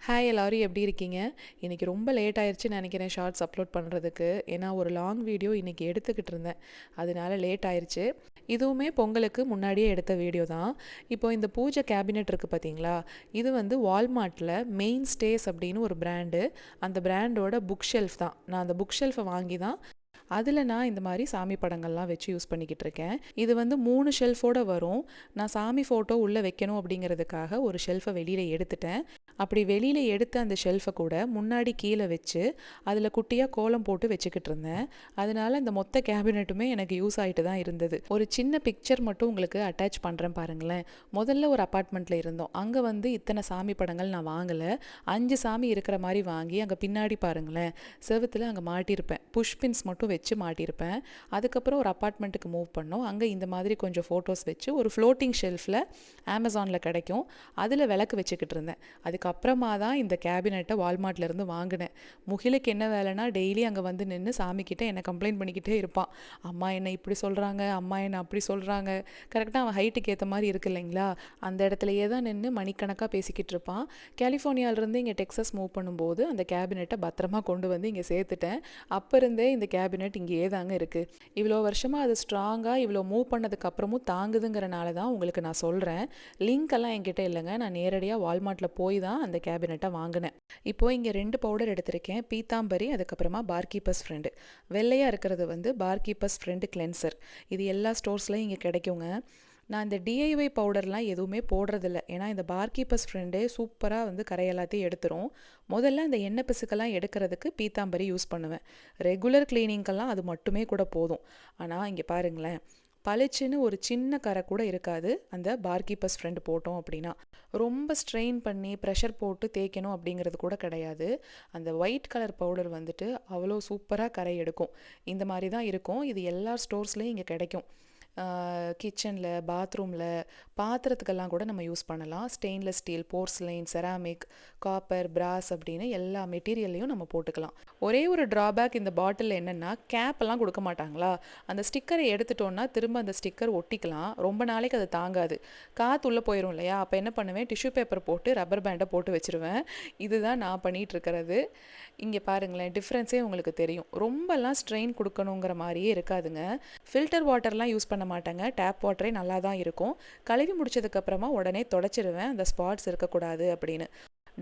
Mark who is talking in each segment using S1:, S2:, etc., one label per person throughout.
S1: Hi எல்லாரும் எப்படி இருக்கீங்க? இன்னைக்கு ரொம்ப லேட் ஆயிருச்சுன்னு நினைக்கிறேன் ஷார்ட்ஸ் அப்லோட் பண்ணுறதுக்கு. ஏன்னா ஒரு லாங் வீடியோ இன்னைக்கு எடுத்துக்கிட்டு இருந்தேன். அதனால லேட் ஆயிருச்சு. இதுவுமே பொங்கலுக்கு முன்னாடியே எடுத்த வீடியோ தான். இப்போ இந்த பூஜை கேபினெட் இருக்குது பார்த்தீங்களா? இது வந்து வால்மார்ட்டில் மெயின் ஸ்டேஸ் அப்படின்னு ஒரு பிராண்டு. அந்த பிராண்டோட புக் ஷெல்ஃப் தான். நான் அந்த புக் ஷெல்ஃபை வாங்கி தான் அதில் நான் இந்த மாதிரி சாமி படங்கள்லாம் வச்சு யூஸ் பண்ணிக்கிட்டு இருக்கேன். இது வந்து 3 ஷெல்ஃபோட வரும். நான் சாமி ஃபோட்டோ உள்ளே வைக்கணும் அப்படிங்கிறதுக்காக ஒரு ஷெல்ஃபை வெளியில் எடுத்துட்டேன். அப்படி வெளியில் எடுத்த அந்த ஷெல்ஃபை கூட முன்னாடி கீழே வச்சு அதில் குட்டியாக கோலம் போட்டு வச்சுக்கிட்டு இருந்தேன். அதனால இந்த மொத்த கேபினெட்டுமே எனக்கு யூஸ் ஆகிட்டு தான் இருந்தது. ஒரு சின்ன பிக்சர் மட்டும் உங்களுக்கு அட்டாச் பண்ணுறேன் பாருங்களேன். முதல்ல ஒரு அப்பார்ட்மெண்ட்டில் இருந்தோம். அங்கே வந்து இத்தனை சாமி படங்கள் நான் வாங்கலை. 5 சாமி இருக்கிற மாதிரி வாங்கி அங்கே பின்னாடி பாருங்களேன், செவுத்தில் அங்கே மாட்டியிருப்பேன். புஷ்பின்ஸ் மட்டும் வச்சு மாட்டியிருப்பேன். அதுக்கப்புறம் ஒரு அப்பார்ட்மெண்ட்டுக்கு மூவ் பண்ணோம். அங்கே இந்த மாதிரி கொஞ்சம் ஃபோட்டோஸ் வச்சு ஒரு ஃப்ளோட்டிங் ஷெல்ஃபில் அமேசானில் கிடைக்கும், அதில் விளக்கு வச்சுக்கிட்டு இருந்தேன். அதுக்கப்புறமா தான் இந்த கேபினெட்டை வால்மார்ட்லேருந்து வாங்கினேன். முகிலுக்கு என்ன வேலைன்னா டெய்லி அங்கே வந்து நின்று சாமிக்கிட்ட என்னை கம்ப்ளைண்ட் பண்ணிக்கிட்டே இருப்பான். அம்மா என்னை இப்படி சொல்கிறாங்க, அம்மா என்னை அப்படி சொல்கிறாங்க. கரெக்டாக அவன் ஹைட்டுக்கு ஏற்ற மாதிரி இருக்கு இல்லைங்களா? அந்த இடத்துலையே தான் நின்று மணிக்கணக்காக பேசிக்கிட்டு இருப்பான். கலிஃபோர்னியாவிலேருந்து இங்கே டெக்ஸஸ் மூவ் பண்ணும்போது அந்த கேபினெட்டை பத்திரமா கொண்டு வந்து இங்கே சேர்த்துட்டேன். அப்போ இருந்தே இந்த கேபினெட் இங்கேயே தாங்க இருக்குது. இவ்வளோ வருஷமாக அது ஸ்ட்ராங்காக இவ்வளோ மூவ் பண்ணதுக்கப்புறமும் தாங்குதுங்கிறனால தான் உங்களுக்கு நான் சொல்கிறேன். லிங்க் எல்லாம் என்கிட்ட இல்லைங்க. நான் நேரடியாக வால்மார்ட்டில் போய் தான் அந்த கேபினெட்டை வாங்கினேன். இப்போது இங்கே 2 பவுடர் எடுத்திருக்கேன். பீத்தாம்பரி, அதுக்கப்புறமா பார்கீப்பர்ஸ் ஃப்ரெண்டு. வெள்ளையாக இருக்கிறது வந்து பார்கீப்பர்ஸ் ஃப்ரெண்டு கிளென்சர். இது எல்லா ஸ்டோர்ஸ்லையும் இங்கே கிடைக்குங்க. நான் இந்த டிஐஒய் பவுடர்லாம் எதுவுமே போடுறதில்ல. ஏன்னா இந்த பார்கீப்பர்ஸ் ஃப்ரெண்டே சூப்பராக வந்து கரை எல்லாத்தையும் எடுத்துரும். முதல்ல அந்த எண்ணெய் பிசுக்கெல்லாம் எடுக்கிறதுக்கு பீத்தாம்பரி யூஸ் பண்ணுவேன். ரெகுலர் கிளீனிங்கெல்லாம் அது மட்டுமே கூட போதும். ஆனால் இங்கே பாருங்களேன், பளிச்சுன்னு ஒரு சின்ன கரை கூட இருக்காது அந்த பார்கீப்பர்ஸ் ஃப்ரெண்டு போட்டோம் அப்படின்னா. ரொம்ப ஸ்ட்ரெயின் பண்ணி ப்ரெஷர் போட்டு தேய்க்கணும் அப்படிங்கிறது கூட கிடையாது. அந்த ஒயிட் கலர் பவுடர் வந்துட்டு அவ்வளோ சூப்பராக கரை எடுக்கும். இந்த மாதிரி தான் இருக்கும். இது எல்லா ஸ்டோர்ஸ்லேயும் இங்கே கிடைக்கும். கிச்சனில், பாத்ரூமில், பாத்திரத்துக்கெல்லாம் கூட நம்ம யூஸ் பண்ணலாம். ஸ்டெயின்லெஸ் ஸ்டீல், போர்ஸ்லைன், செராமிக், காப்பர், பிராஸ் அப்படின்னு எல்லா மெட்டீரியல்லையும் நம்ம போட்டுக்கலாம். ஒரே ஒரு ட்ராபேக் இந்த பாட்டிலில் என்னென்னா, கேப்பெல்லாம் கொடுக்க மாட்டாங்களா? அந்த ஸ்டிக்கரை எடுத்துட்டோன்னா திரும்ப அந்த ஸ்டிக்கர் ஒட்டிக்கலாம். ரொம்ப நாளைக்கு அது தாங்காது. காற்று உள்ளே போயிடும் இல்லையா? அப்போ என்ன பண்ணுவேன், டிஷ்யூ பேப்பர் போட்டு ரப்பர் பேண்டை போட்டு வச்சுருவேன். இதுதான் நான் பண்ணிகிட்ருக்கிறது. இங்கே பாருங்களேன், டிஃப்ரென்ஸே உங்களுக்கு தெரியும். ரொம்பலாம் ஸ்ட்ரெயின் கொடுக்கணுங்கிற மாதிரியே இருக்காதுங்க. ஃபில்டர் வாட்டர்லாம் யூஸ் பண்ண மாட்டேங்க. டேப் வாட்டரே நல்லா தான் இருக்கும். கழுவி முடிச்சதுக்கப்புறமா உடனே தொடச்சிடுவேன், அந்த ஸ்பாட்ஸ் இருக்கக்கூடாது அப்படின்னு.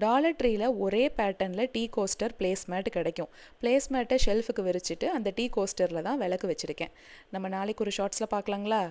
S1: டாலர் ட்ரீயில் ஒரே பேட்டர்னில் டீ கோஸ்டர் பிளேஸ்மேட் கிடைக்கும். பிளேஸ்மேட்டை ஷெல்ஃபுக்கு விரிச்சிட்டு அந்த டீ கோஸ்டரில் தான் விளக்கு வச்சுருக்கேன். நம்ம நாளைக்கு ஒரு ஷார்ட்ஸில் பார்க்கலாங்களா?